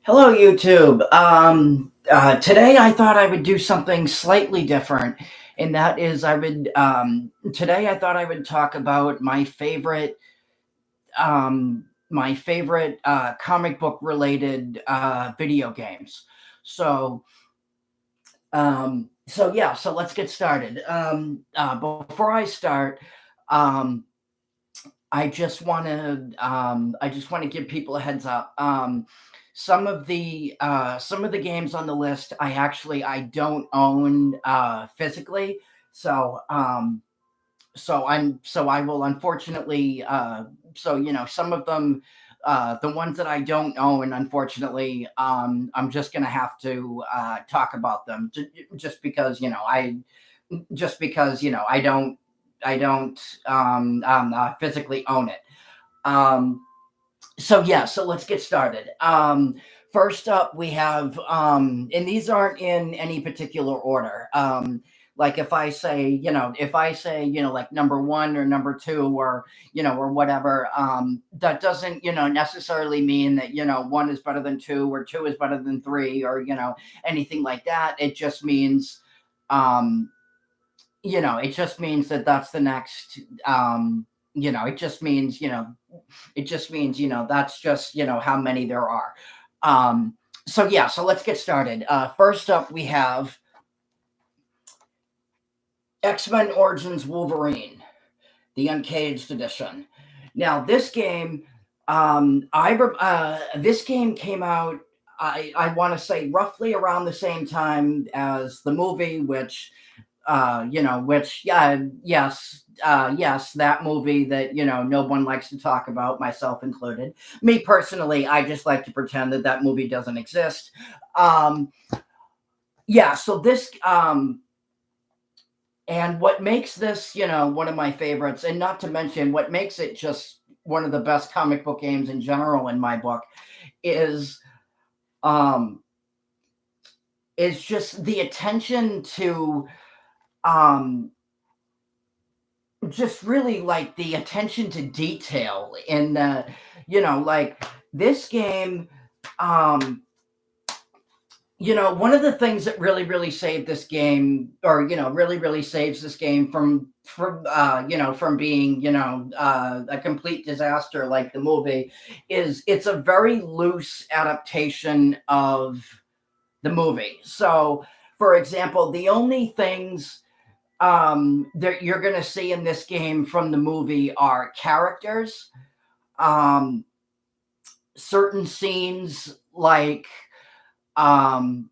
Hello, YouTube. Today I thought I would do something slightly different, and that is today I thought I would talk about my favorite comic book related video games. So, so let's get started. Before I start, um, I just want to give people a heads up. Some of the games on the list I don't own physically, so I will unfortunately some of them, the ones that I don't own, unfortunately, I'm just gonna have to talk about them, just because I don't physically own it. Um, so let's get started. First up, we have, and these aren't in any particular order. Like if I say, like number one or number two or whatever, that doesn't, necessarily mean that, one is better than two or two is better than three or, anything like that. Um, it just means that that's the next, you know, it just means, you know, it just means, that's just, how many there are. So let's get started. First up, we have X-Men Origins Wolverine, the Uncaged edition. Now, this game came out. I want to say roughly around the same time as the movie, yes, that movie that no one likes to talk about, myself included. Me personally, I just like to pretend that that movie doesn't exist. Um, yeah, so this and what makes this, one of my favorites, and not to mention what makes it just one of the best comic book games in general in my book, is um is just the attention to um just really like the attention to detail in like this game. um one of the things that really saved this game, or really saves this game from being a complete disaster like the movie, is it's a very loose adaptation of the movie. So, for example, the only things that you're going to see in this game from the movie are characters, um certain scenes like um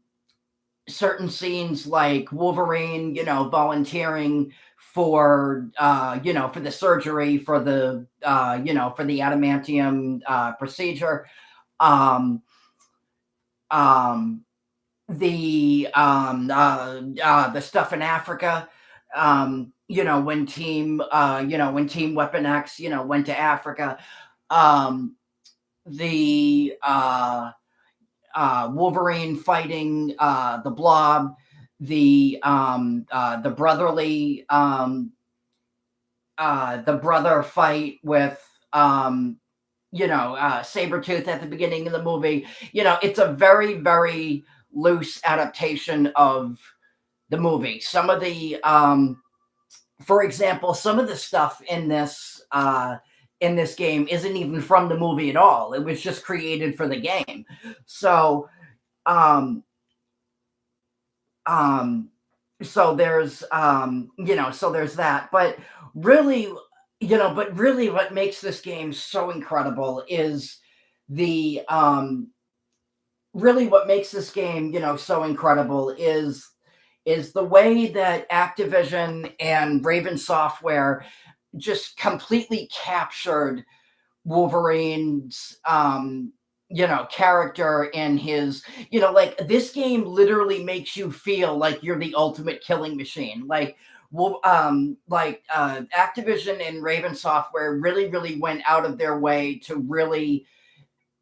Wolverine, volunteering for the surgery, for the adamantium procedure. um um the stuff in Africa, when Team Weapon X, went to Africa. um the Wolverine fighting the Blob, the brother fight with Sabretooth at the beginning of the movie. It's a very, very loose adaptation of the movie. For example, some of the stuff in this game isn't even from the movie at all. It was just created for the game. So, um, um, so there's that. Really, but really, what makes this game so incredible is the really what makes this game, so incredible is the way that Activision and Raven Software just completely captured Wolverine's character, and his, like, this game literally makes you feel like you're the ultimate killing machine. Like, Activision and Raven Software really went out of their way to really,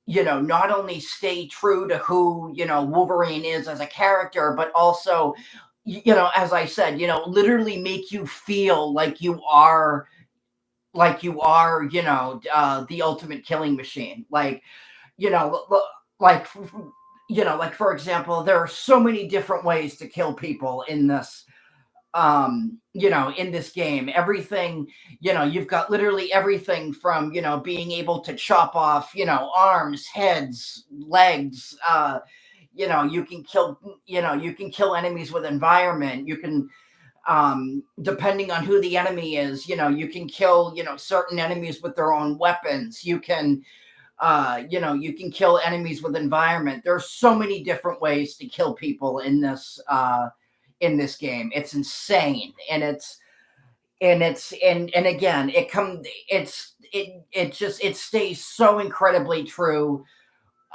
not only stay true to who, Wolverine is as a character, but also, as I said, literally make you feel like you are, the ultimate killing machine. Like, you know, l- like like for example, there are so many different ways to kill people in this in this game. Everything, you've got literally everything from, being able to chop off, arms, heads, legs, you can kill enemies with environment. You can, depending on who the enemy is, you can kill, certain enemies with their own weapons. You can kill enemies with environment. There's so many different ways to kill people in this game. It's insane. And again, it stays so incredibly true.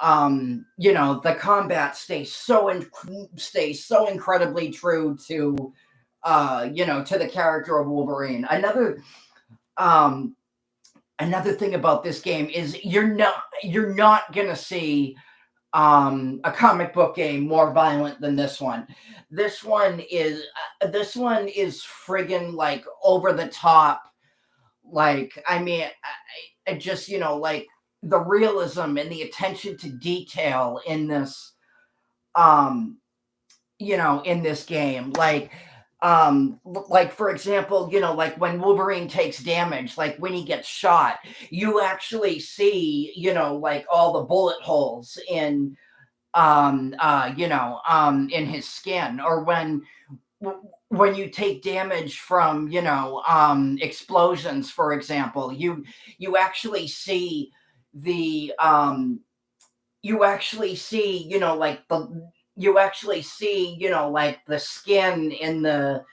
The combat stays so incredibly true to to the character of Wolverine. Um another thing about this game is you're not gonna see a comic book game more violent than this one. This one is friggin' like over the top. Like, I mean, I just, like the realism and the attention to detail in this, um in this game, like for example, like when Wolverine takes damage, like when he gets shot, you actually see, like all the bullet holes in his skin. Or when you take damage from, explosions, for example, you actually see the you actually see, like the skin in the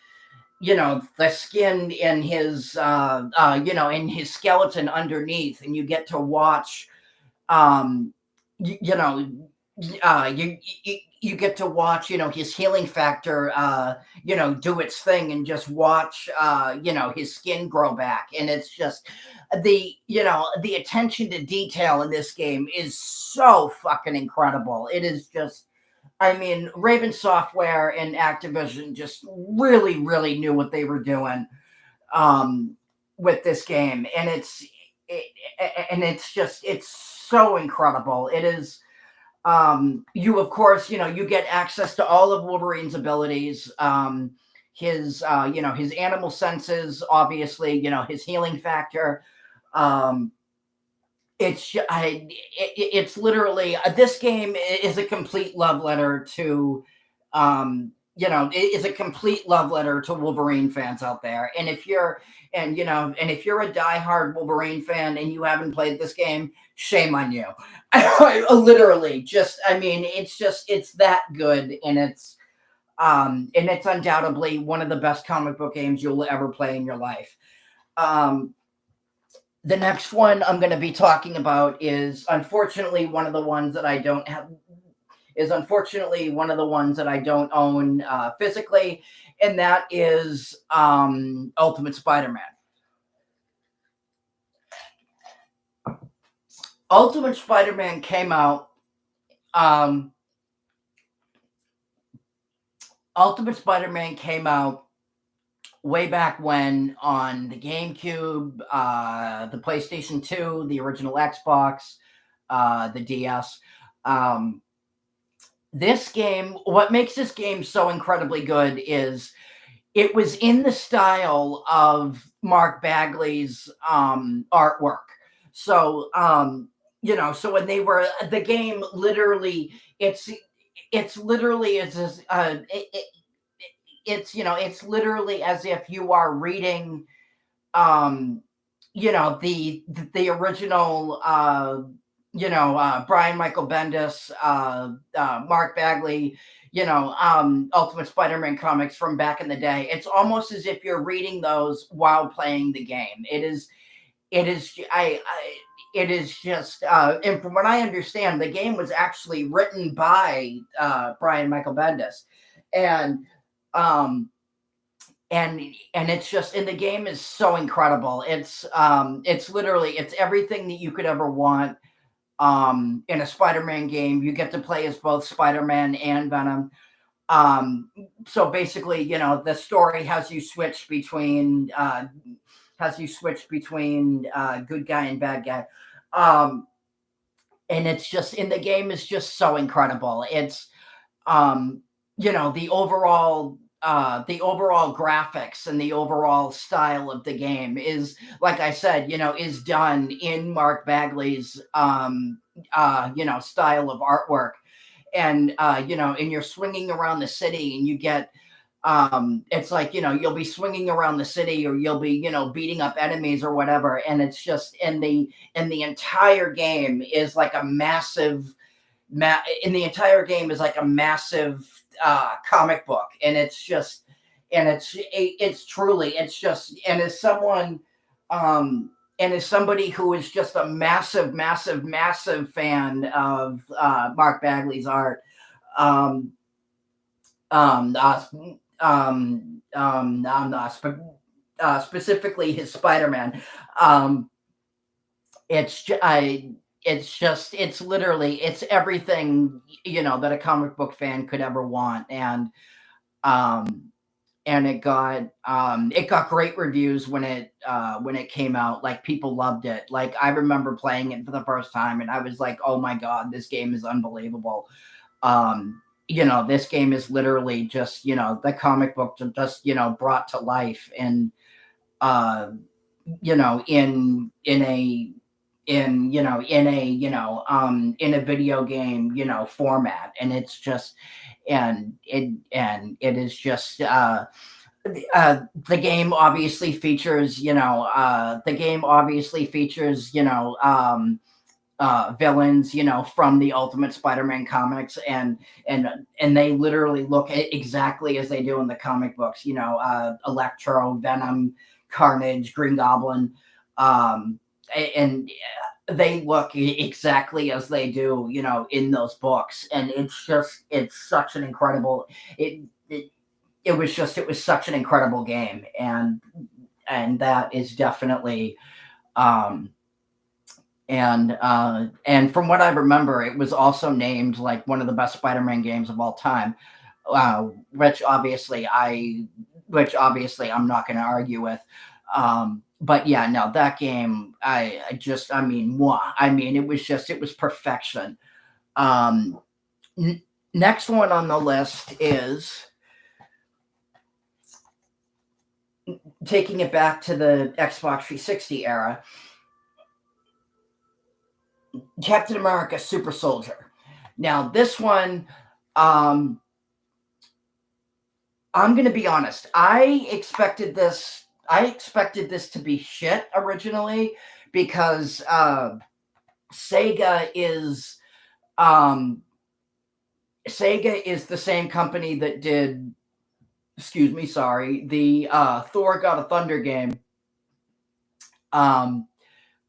skin in his in his skeleton underneath, and you get to watch, um y- you know you get to watch, his healing factor, do its thing, and just watch, his skin grow back. And it's just the attention to detail in this game is so fucking incredible. It is just, I mean, Raven Software and Activision just really, really knew what they were doing, um, with this game. It, it's so incredible. It is. You, of course, you get access to all of Wolverine's abilities. His animal senses, obviously, his healing factor. Um, it's literally, this game is a complete love letter to, it is a complete love letter to Wolverine fans out there. And if you're a diehard Wolverine fan and you haven't played this game, shame on you. Literally, just, I mean, it's that good. And it's undoubtedly one of the best comic book games you'll ever play in your life. Um, the next one I'm going to be talking about is unfortunately one of the ones that I don't have is unfortunately one of the ones that I don't own, physically, and that is, Ultimate Spider-Man. Ultimate Spider-Man came out. Um, Ultimate Spider-Man came out way back when on the GameCube, the PlayStation 2, the original Xbox, the DS. Um, this game, what makes this game so incredibly good is it was in the style of Mark Bagley's, artwork. So, so when they were the game, literally, it's literally it's literally as if you are reading, um, the original, Brian Michael Bendis, Mark Bagley, Ultimate Spider-Man comics from back in the day. It's almost as if you're reading those while playing the game. It is, it is just, and from what I understand, the game was actually written by, Brian Michael Bendis, and, um, and it's just, and the game is so incredible. It's literally, it's everything that you could ever want, in a Spider-Man game. You get to play as both Spider-Man and Venom. Um, so basically, the story has you switch between, good guy and bad guy. Um, and it's just and the game is just so incredible. It's um the overall graphics and the overall style of the game is, like I said, is done in Mark Bagley's style of artwork. And and you're swinging around the city, and you get it's like, you'll be swinging around the city, or you'll be, beating up enemies or whatever, and it's just and the entire game is like a massive in the entire game is like a massive comic book, and it's just and it's truly, it's just, and as somebody who is just a massive fan of Mark Bagley's art, um um uh, specifically his Spider-Man. um it's just, it's literally, it's everything, that a comic book fan could ever want. Um and it got great reviews when it came out. Like, people loved it. Like, I remember playing it for the first time, and I was like, oh my god, this game is unbelievable. This game is literally just, the comic book just, brought to life, and uh in a in a video game, format. And it's just, and it is just the game obviously features, villains, from the Ultimate Spider-Man comics, and they literally look exactly as they do in the comic books. Electro, Venom, Carnage, Green Goblin, and they look exactly as they do, in those books. And it's such an incredible it it, it was such an incredible game. And that is definitely um and from what I remember, it was also named like one of the best Spider-Man games of all time, uh, which obviously I which obviously I'm not going to argue with. But yeah, no, that game, I mean, it was perfection. Um, n- Next one on the list is, taking it back to the Xbox 360 era, Captain America Super Soldier. Now, this one, um, I'm gonna be honest. I expected this to be shit originally, because Sega is um, Sega is the same company that did, excuse me, sorry, the Thor God of Thunder game, um,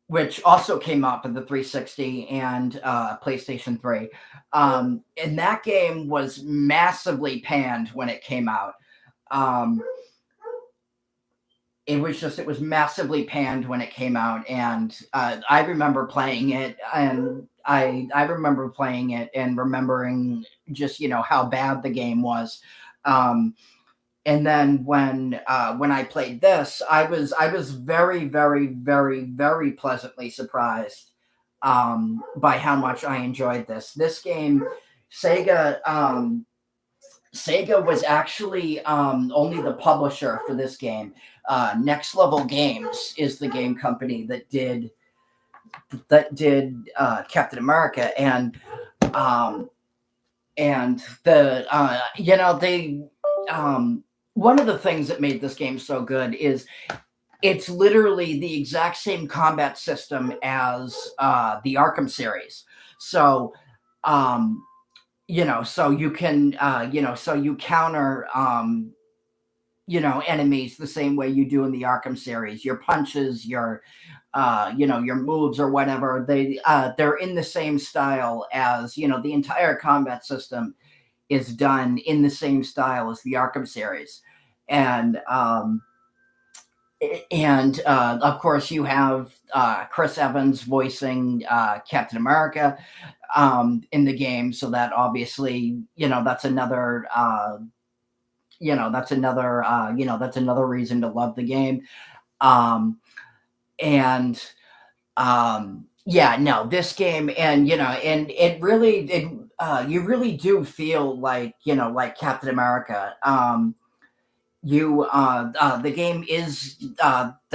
which also came out for the 360 and PlayStation 3. And that game was massively panned when it came out. Um, it was massively panned when it came out, and I remember playing it, and I remember playing it and remembering just, how bad the game was. Um, and then when I played this, I was very pleasantly surprised by how much I enjoyed this game. Sega Sega was actually only the publisher for this game. Next Level Games is the game company that did Captain America. Um, and the they one of the things that made this game so good is it's literally the exact same combat system as the Arkham series. So um, so you can so you counter enemies the same way you do in the Arkham series. Your punches, your moves or whatever, they're in the same style as, the entire combat system is done in the same style as the Arkham series. And of course, you have Chris Evans voicing Captain America in the game, so that obviously, that's another reason to love the game. Um, and Yeah, no, this game, and and it really, you really do feel like, like Captain America. The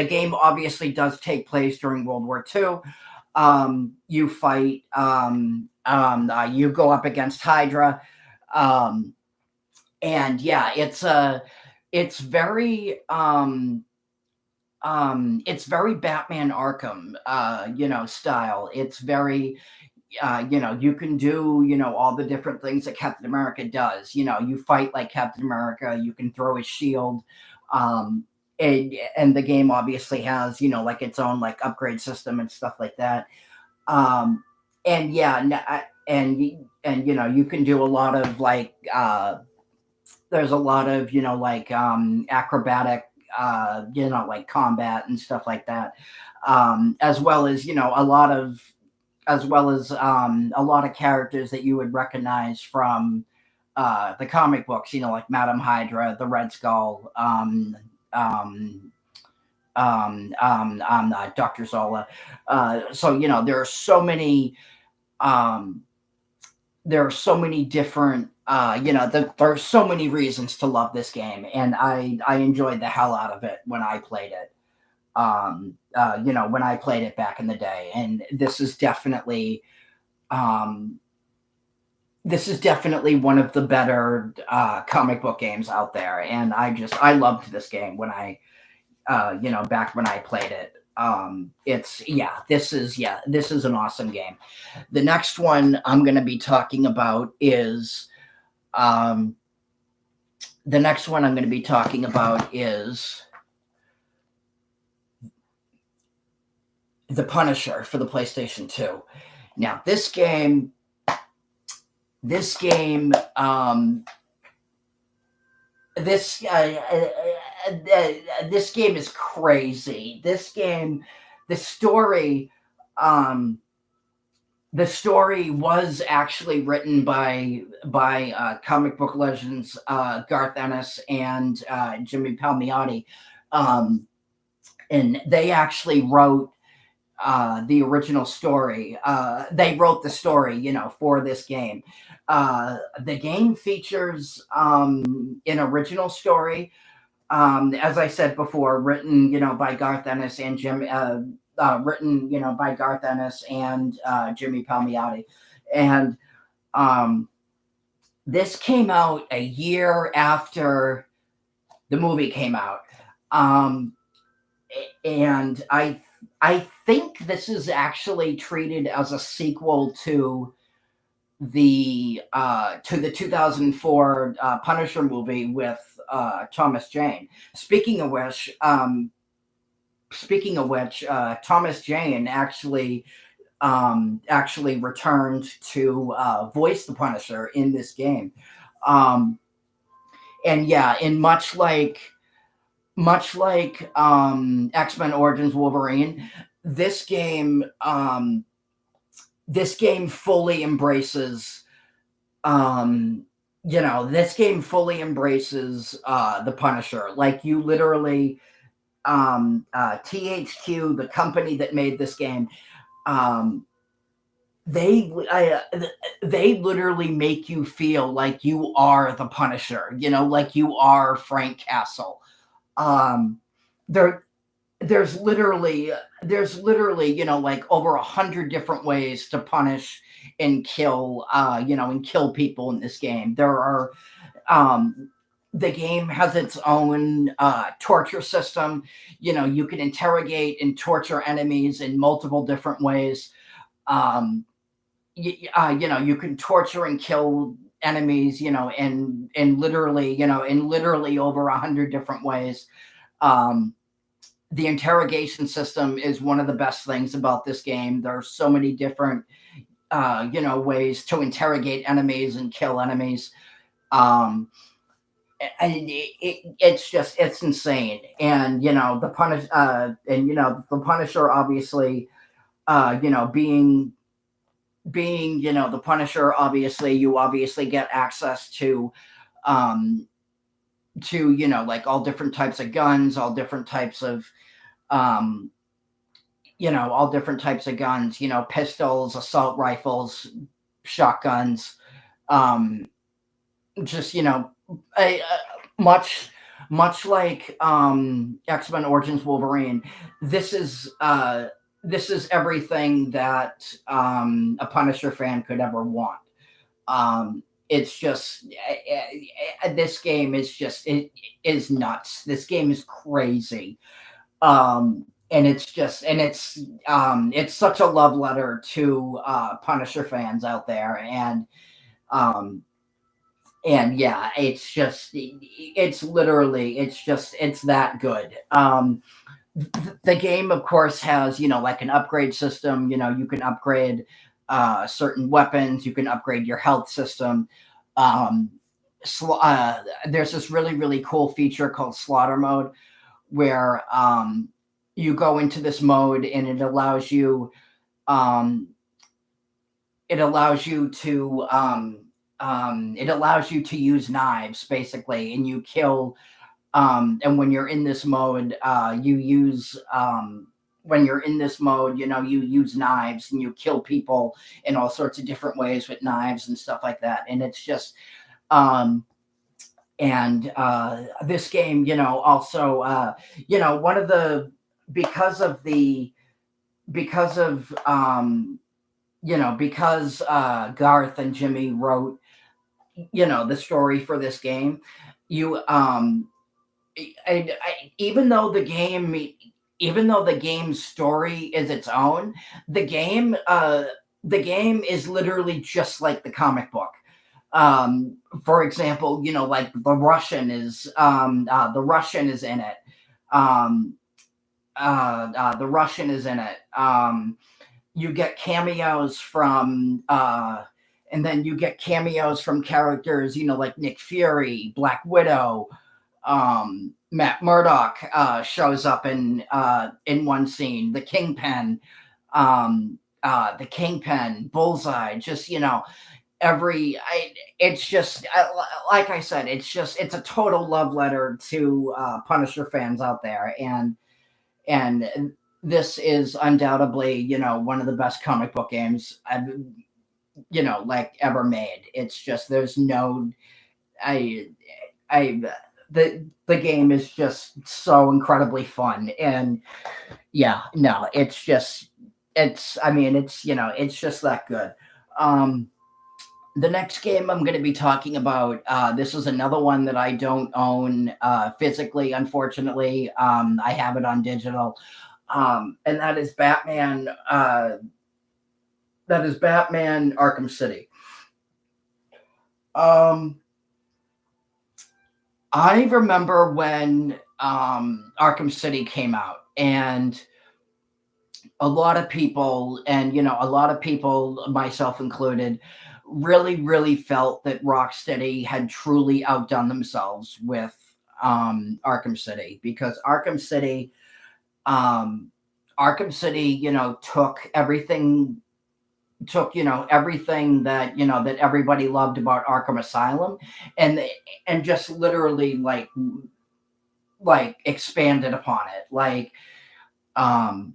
game obviously does take place during World War II. You fight, you go up against Hydra, um, and yeah, it's very, it's very Batman Arkham, style. It's very, you can do, all the different things that Captain America does. You fight like Captain America, you can throw his shield. Um, and the game obviously has, like its own like upgrade system and stuff like that. Um, and yeah, and you can do a lot of like, there's a lot of, like, acrobatic, like combat and stuff like that. As well as, a lot of characters that you would recognize from, the comic books, like Madame Hydra, the Red Skull, um, Dr. Zola. So, there are so many, um, different, there are so many reasons to love this game, and I enjoyed the hell out of it when I played it. When I played it back in the day, and um, this is definitely one of the better, comic book games out there, and I loved this game when back when I played it. This is an awesome game. The next one I'm going to be talking about is, um, the next one I'm going to be talking about is The Punisher for the PlayStation 2. Now, this game, this this game is crazy. This game, the story, um, the story was actually written by comic book legends, Garth Ennis and, Jimmy Palmiotti, um, and they actually wrote, the original story. They wrote the story, for this game. The game features, an original story, as I said before, written, by Garth Ennis and by Garth Ennis and, Jimmy Palmiotti, and, um, this came out a year after the movie came out. Um, and I think this is actually treated as a sequel to the 2004, Punisher movie with, Thomas Jane. Speaking of which, Thomas Jane actually returned to, voice the Punisher in this game. Um, and yeah, in much like, X-Men Origins Wolverine, this game, this game fully embraces, this game fully embraces, the Punisher. Like, you literally, THQ, the company that made this game, um, they they literally make you feel like you are the Punisher, like you are Frank Castle. Um, there there's literally, like over 100 different ways to punish and kill people in this game. Um the game has its own, torture system. You can interrogate and torture enemies in multiple different ways. um you can torture and kill enemies, in literally over 100 different ways. um the interrogation system is one of the best things about this game. There are so many different, ways to interrogate enemies and kill enemies. Um, and it's insane. And the Punisher obviously, being the Punisher, obviously you obviously get access um like all different types of guns, all different types of, um all different types of guns, pistols, assault rifles, shotguns, um, just, much, much like X-Men Origins Wolverine, this is, uh, this is everything that a Punisher fan could ever want. It's just this game is just it is nuts. This game is crazy. And it's such a love letter to Punisher fans out there, um and yeah, it's just it's literally it's that good. The game of course has, like an upgrade system. You can upgrade certain weapons, you can upgrade your health system. um there's this really really cool feature called slaughter mode, where you go into this mode and um it allows you to use knives basically, and you kill and when you're in this mode, you use when you're in this mode, you use knives and you kill people in all sorts of different ways with knives and stuff like that. And it's just um and this game, also, one of the because of the because of because Garth and Jimmy wrote, the story for this game. You Even though the game's story is its own, the game uh the game is literally just like the comic book. For example, like the Russian is in it. um the Russian is in it. You get cameos from and then you get cameos from characters, like Nick Fury, Black Widow. Matt Murdock shows up in one scene. The Kingpin, Bullseye. Just, it's just like I said, it's a total love letter to Punisher fans out there. And this is undoubtedly, one of the best comic book games I've, like ever made. It's just there's no I I the game is just so incredibly fun. And yeah, no, it's I mean it's it's just that good. Um the next game I'm going to be talking about, this is another one that I don't own physically, unfortunately. I have it on digital, and that is Batman Arkham City. Um, I remember when Arkham City came out, and a lot of people, myself included, really, really felt that Rocksteady had truly outdone themselves with Arkham City, because um, Arkham City, took everything that everybody loved about Arkham Asylum, and just literally like expanded upon it. Um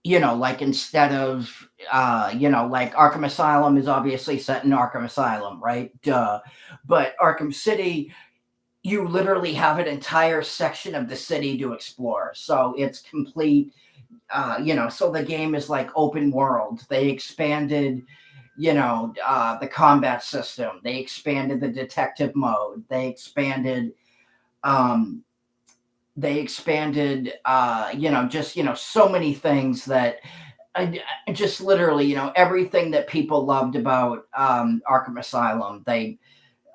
like instead of like Arkham Asylum is obviously set in Arkham Asylum, right? Duh. But Arkham City, you literally have an entire section of the city to explore. So it's complete. So the game is like open world. They expanded, the combat system. They expanded the detective mode. Um, they expanded, just, so many things that just literally, everything that people loved about Arkham Asylum.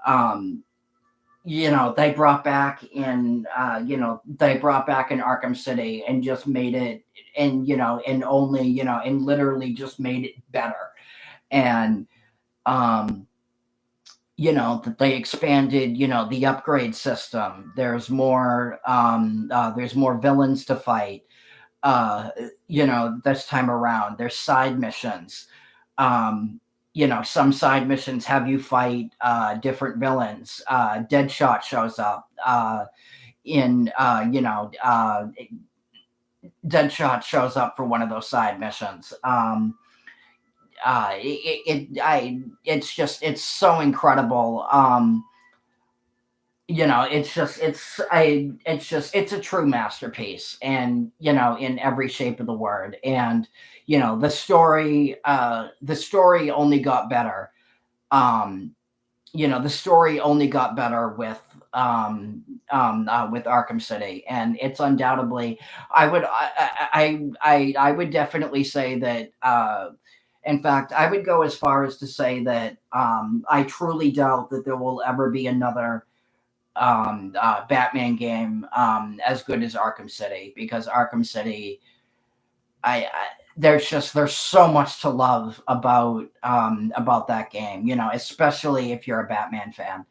Um, they brought back in Arkham City, and just made it, and, and only, and literally just made it better. And, um, that they expanded, the upgrade system. There's more villains to fight. This time around, there's side missions. Some side missions have you fight different villains. Deadshot shows up in Deadshot shows up for one of those side missions. It's just it's so incredible. It's just it's just it's a true masterpiece, and in every shape of the word. And the story only got better. Um, the story only got better with Arkham City, and it's undoubtedly, I would definitely say that. In fact, I would go as far as to say that I truly doubt that there will ever be another Batman game as good as Arkham City, because Arkham City, I there's so much to love about that game. Especially if you're a Batman fan.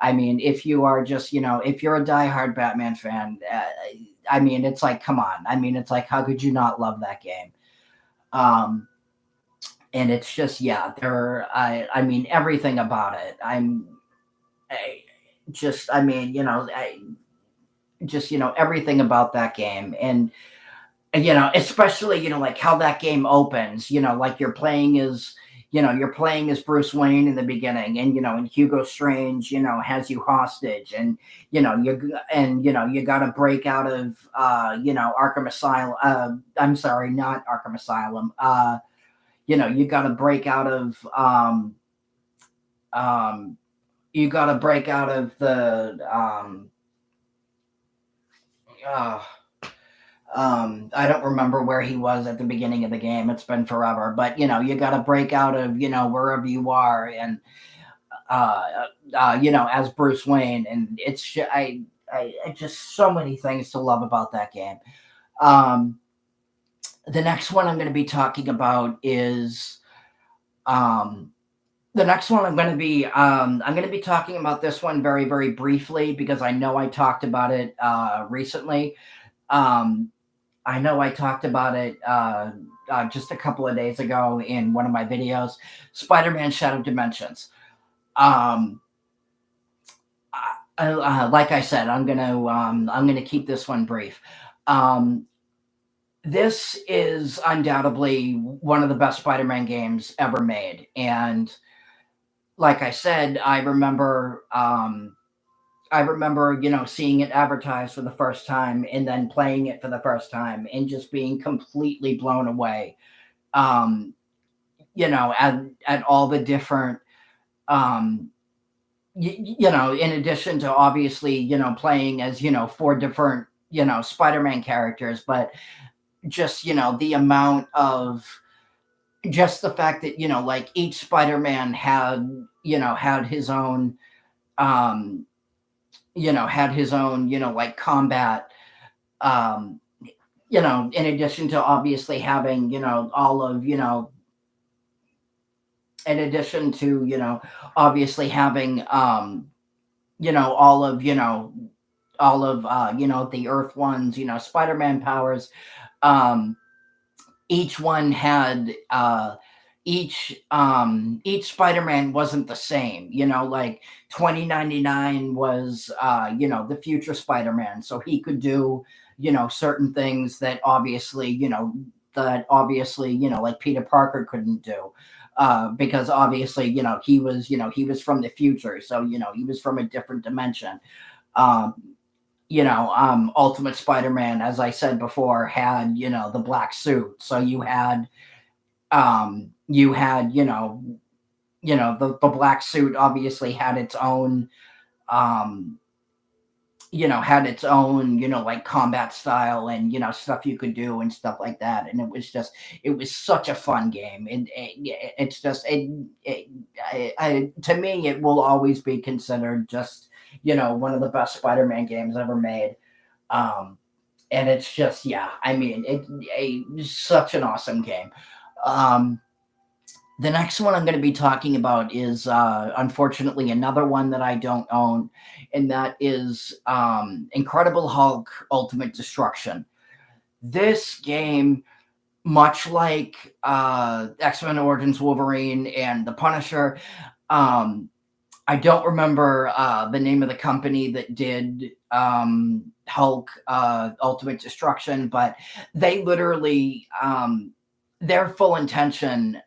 I mean, if you are just if you're a diehard Batman fan, I mean, it's like, come on. I mean, it's like, how could you not love that game? Um, and it's just, yeah, I mean, everything about it. I I mean, just everything about that game. And especially, like how that game opens, like you're playing as Bruce Wayne in the beginning, and Hugo Strange, has you hostage, and you got to break out of Arkham Asylum. I'm sorry, not Arkham Asylum. You got to break out of um, you got to break out of the uh, I don't remember where he was at the beginning of the game. It's been forever, but you got to break out of wherever you are, and as Bruce Wayne, and I just so many things to love about that game. Um, the next one I'm going to be talking about is um, the next one I'm going to be talking about this one very, very briefly, because I know I talked about it recently. Um, I know I talked about it just a couple of days ago in one of my videos, Spider-Man Shadow Dimensions. Um, like I said, I'm gonna keep this one brief. Um, this is undoubtedly one of the best Spider-Man games ever made, and like I said, I remember, seeing it advertised for the first time, and then playing it for the first time, and just being completely blown away. Um, at all the different, um, in addition to obviously, playing as, four different, Spider-Man characters, but just, the amount of, just the fact that, like each Spider-Man had his own, um, had his own, like combat, um, in addition to obviously having, all of, in addition to, obviously having, all of, the Earth ones, Spider-Man powers. Um, each one had, each Spider-Man wasn't the same, like 2099 was, the future Spider-Man. So he could do, certain things that obviously, like Peter Parker couldn't do. Because obviously, he was from the future. So, he was from a different um, Ultimate Spider-Man, as I said before, had, the black suit. So you had, the black suit obviously had its own, um, like combat style, and, stuff you could do and stuff like that. And it was such a fun game. And it's just, to me, it will always be considered just, one of the best Spider-Man games ever made. Um, and it's just, yeah, I mean, it's such an awesome game. Um, the next one I'm going to be talking about is, unfortunately, another one that I don't own, and that is Incredible Hulk Ultimate Destruction. This game, much like X Men Origins Wolverine and The Punisher, um, I don't remember the name of the company that did Hulk Ultimate Destruction, but they literally their full intention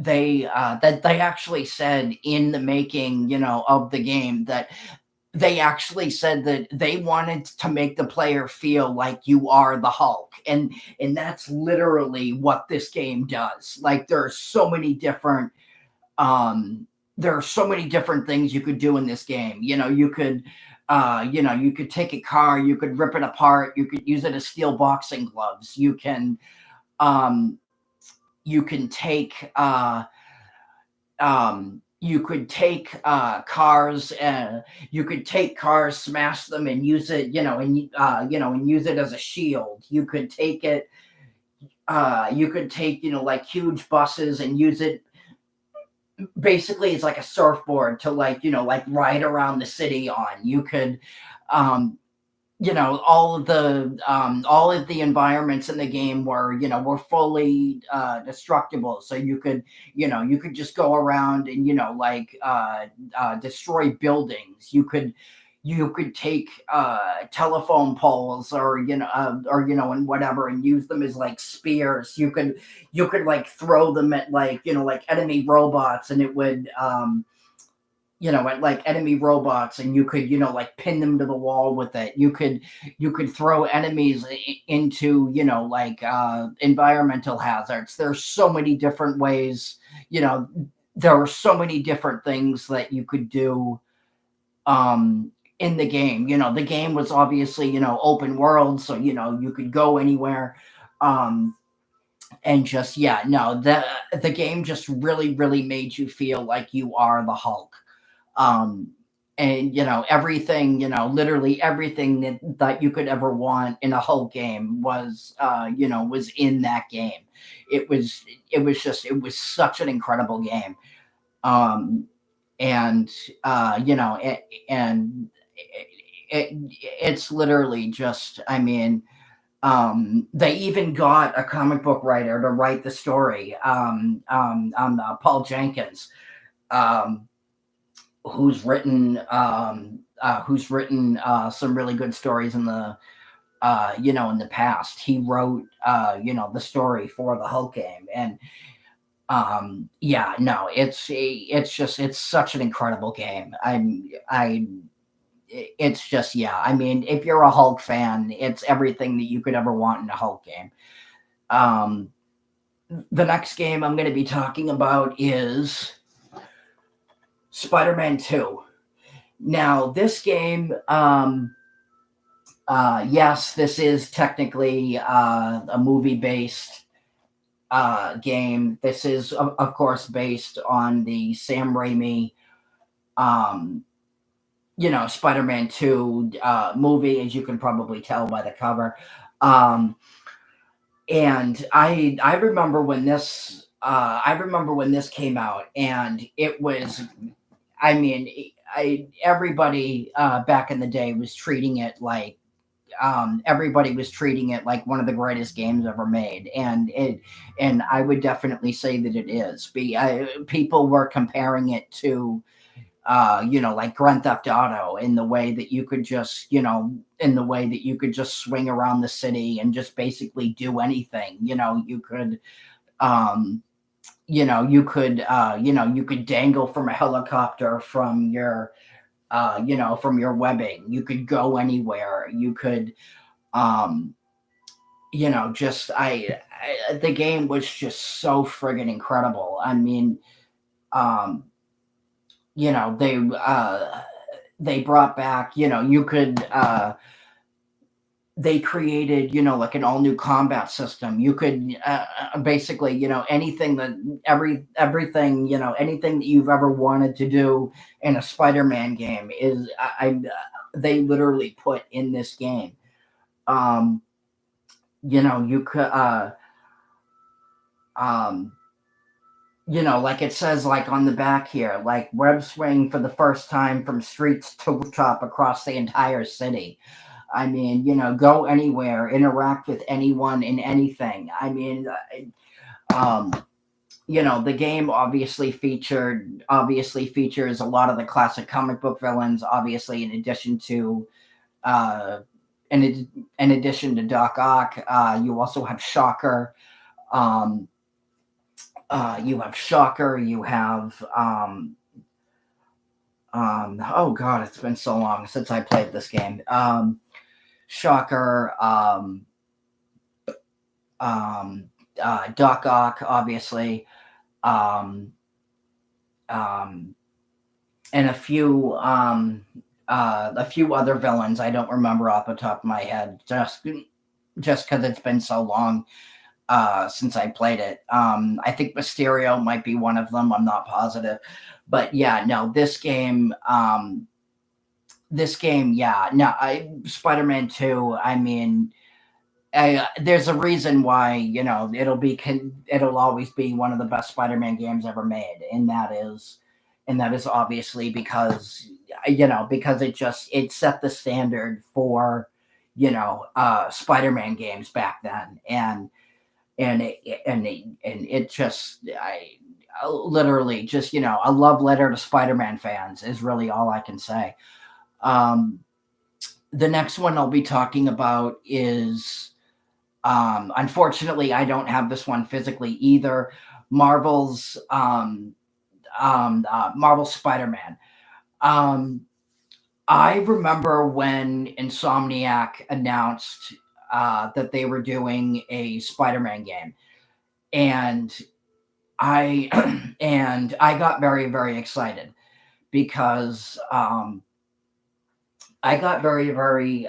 that they actually said in the making, of the game, that they actually said that they wanted to make the player feel like you are the Hulk. And that's literally what this game does. Like um there are so many different things you could do in this game. You could take a car, you could rip it apart, you could use it as steel boxing gloves. Um you can take you could take cars, you could take cars, smash them, and use it, and use it as a shield. You could take, like huge buses and use it basically it's like a surfboard to, like, like ride around the city on. You could um all of the environments in the game were fully destructible, so you could just go around and, destroy buildings. You could take telephone poles, and whatever, and use them as like spears. You could like throw them at, like, like enemy robots, and it would at like enemy robots, and you could, like pin them to the wall with it. You could throw enemies into, like environmental hazards. There's so many different ways. you know there are so many different things that you could do um in the game. The game was obviously, open world, so you could go anywhere. um and just, yeah, no, the game just really, really made you feel like you are the Hulk. um and everything, literally everything that you could ever want in a whole game was in that game. It was such an incredible game. um and and it's literally just, I mean, they even got a comic book writer to write the story, Paul Jenkins, um who's written some really good stories in the past. He wrote the story for the Hulk game. And yeah, no, it's such an incredible game. It's just, yeah, I mean, if you're a Hulk fan, it's everything that you could ever want in a Hulk game. um the next game I'm going to be talking about is Spider-Man 2. Now, this game, yes, this is technically a movie-based game. This is, of course, based on the Sam Raimi, um, Spider-Man 2 movie, as you can probably tell by the cover. Um, and I remember when this came out, and it was, I mean, everybody back in the day was treating it like, one of the greatest games ever made. And I would definitely say that it is. People were comparing it to, like Grand Theft Auto, in the way that you could just, swing around the city and just basically do anything. Um, you could dangle from a helicopter from your webbing. You could go anywhere. You could, um, just the game was just so friggin' incredible. I mean, um, you know, they uh, they brought back, they created, like an all new combat system. You could basically, anything that you've ever wanted to do in a Spider-Man game is, they literally put in this game. Um, you could, um, like it says, like on the back here, like web swing for the first time from streets to rooftop across the entire city. I mean, go anywhere, interact with anyone and anything. I mean, um, the game obviously features a lot of the classic comic book villains, obviously, in addition to uh, in addition to Doc Ock. You also have Shocker. Um, you have Shocker. You have oh god, it's been so long since I played this game. Shocker. Um, Doc Ock, obviously. Um, um, and a few other villains I don't remember off the top of my head, just because it's been so long since I played it. I think Mysterio might be one of them. I'm not positive, but yeah, no, this game, yeah, no, Spider-Man 2. I mean, there's a reason why it'll always be one of the best Spider-Man games ever made, and that is obviously because because it set the standard for Spider-Man games back then, and it just I literally just a love letter to Spider-Man fans is really all I can say. Um, the next one I'll be talking about is unfortunately, I don't have this one physically either. Marvel's Marvel Spider-Man. Um, I remember when Insomniac announced that they were doing a Spider-Man game, and I and I got very very excited because I got very very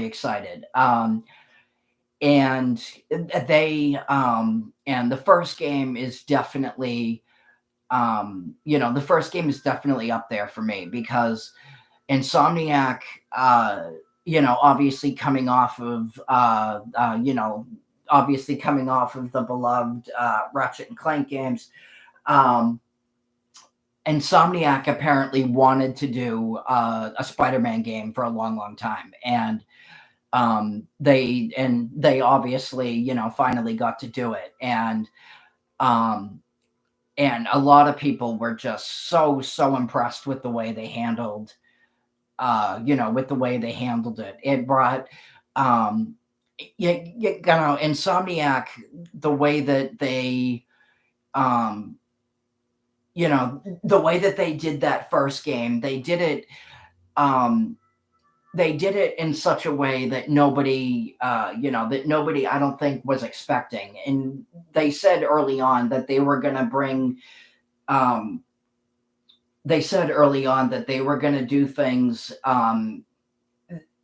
excited. And and the first game is definitely the first game is definitely up there for me because Insomniac, obviously coming off of obviously coming off of the beloved Ratchet and Clank games. um Insomniac apparently wanted to do a Spider-Man game for a long long time, and they obviously finally got to do it. Um and a lot of people were just so impressed with the way they handled with the way they handled it. It brought Insomniac, the way that they um the way that they did that first game, um they did it in such a way that nobody I don't think was expecting. And they said early on that they were going to bring um they said early on that they were going to do things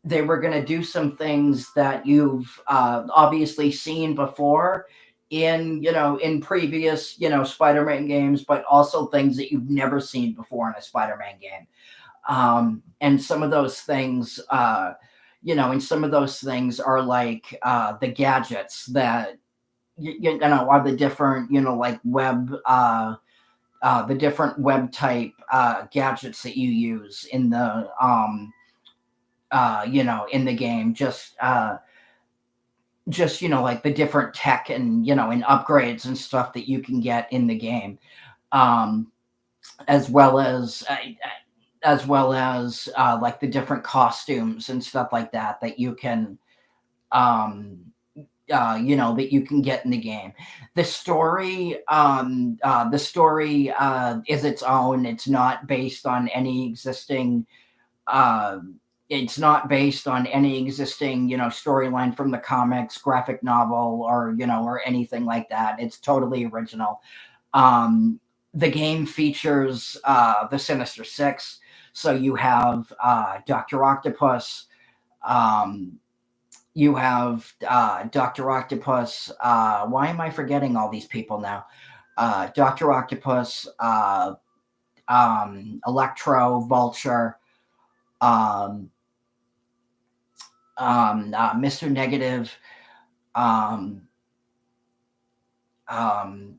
they were going to do some things that you've obviously seen before in previous Spider-Man games, but also things that you've never seen before in a Spider-Man game. And some of those things and some of those things are like the gadgets that are the different like the different web type gadgets that you use in the in the game. Just like the different tech and and upgrades and stuff that you can get in the game, um as well as like the different costumes and stuff like that that you can um that you can get in the game. The story is its own. It's not based on any existing uh it's not based on any existing storyline from the comics, graphic novel, or or anything like that. It's totally original. The game features the Sinister Six, so you have Dr. Octopus. um you have Dr. Octopus. Why am I forgetting all these people now? Dr. Octopus, Electro, Vulture, um, Mr. Negative, um, um,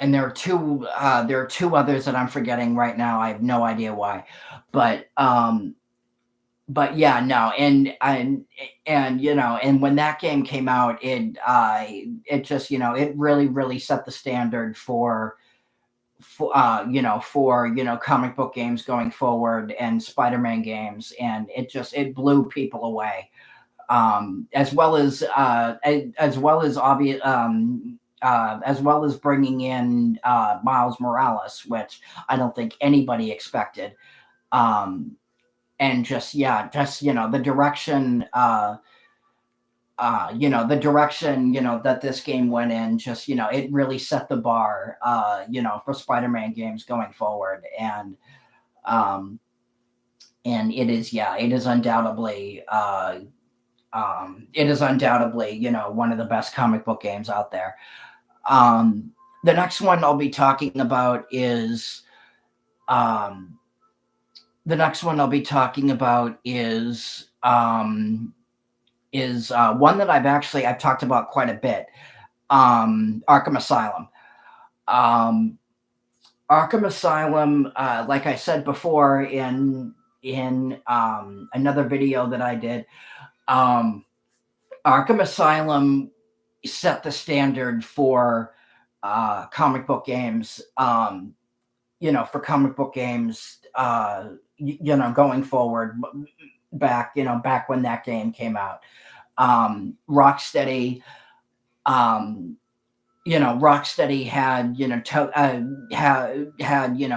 and there are two others that I'm forgetting right now. I have no idea why, but but yeah, no, and and when that game came out, it just it really set the standard for comic book games going forward and Spider-Man games, and it blew people away. As well as bringing in Miles Morales, which I don't think anybody expected. Um, and just yeah, just the direction that this game went in, just it really set the bar, for Spider-Man games going forward, um, and it is undoubtedly one of the best comic book games out there. Um, the next one I'll be talking about is um, the next one I'll be talking about is one that I've talked about quite a bit. Arkham Asylum. Um, Arkham Asylum, like I said before in another video that I did, um, Arkham Asylum set the standard for comic book games. For comic book games, going forward, back when that game came out. Rocksteady, um, Rocksteady had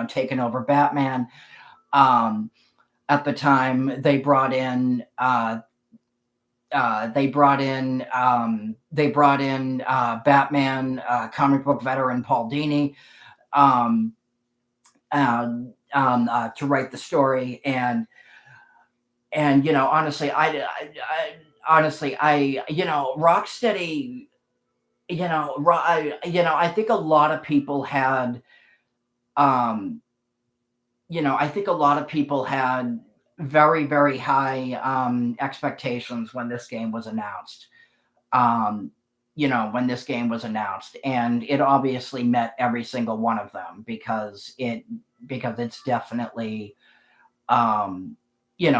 taken over Batman. Um, at the time, they brought in Batman comic book veteran Paul Dini, um, to write the story, and honestly, Rocksteady, I think a lot of people had, um, I think a lot of people had very, very high expectations when this game was announced. Um, when this game was announced, and it obviously met every single one of them because it's definitely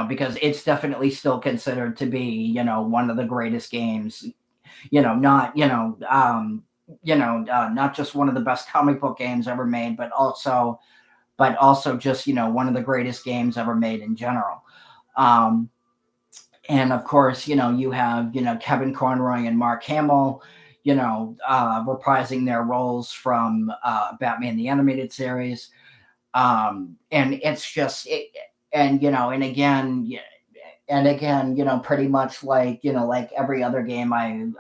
because it's definitely still considered to be one of the greatest games, not not just one of the best comic book games ever made, but also just one of the greatest games ever made in general. um and of course, you have Kevin Conroy and Mark Hamill, reprising their roles from Batman the Animated Series. And it's just it, and again, yeah, and again, pretty much like every other game I've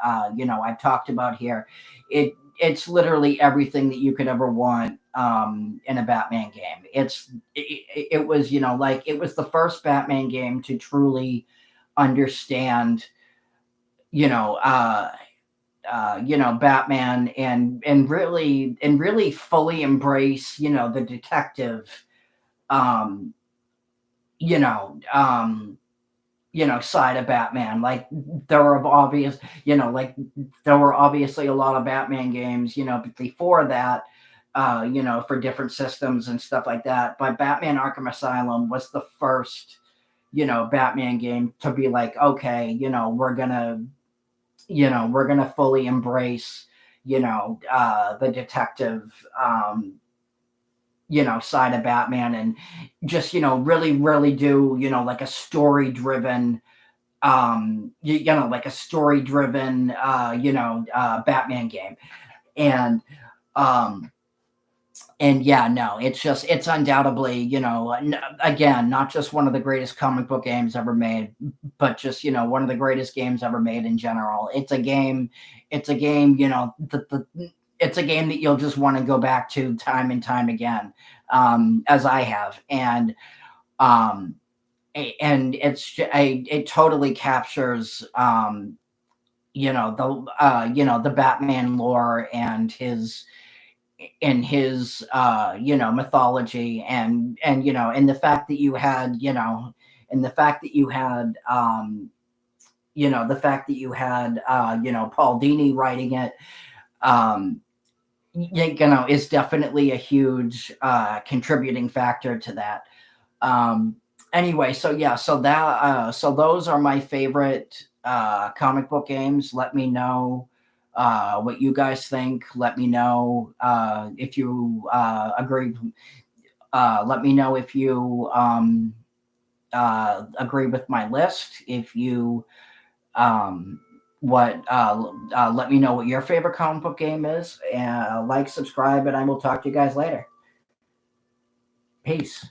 talked about here, it's literally everything that you could ever want in a Batman game. It was like it was the first Batman game to truly understand you know uh Batman, and really fully embrace the detective, um you know um side of Batman. Like there were obvious like there were obviously a lot of Batman games before that, for different systems and stuff like that, but Batman Arkham Asylum was the first Batman game to be like, okay, we're gonna fully embrace the detective, side of Batman, and just really do like a story driven, like a story driven Batman game. and um and yeah, no, it's undoubtedly, again, not just one of the greatest comic book games ever made, but just one of the greatest games ever made in general. It's a game, it's a game that you'll just want to go back to time and time again, as I have. Um and it totally captures, the Batman lore and his mythology, and the fact that you had and the fact that you had the fact that you had Paul Dini writing it, um is definitely a huge contributing factor to that. Anyway, so yeah, so those are my favorite comic book games. Let me know what you guys think. Let me know if you agree. Let me know if you agree with my list. If you um, let me know what your favorite comic book game is. Like, subscribe, and I will talk to you guys later. Peace.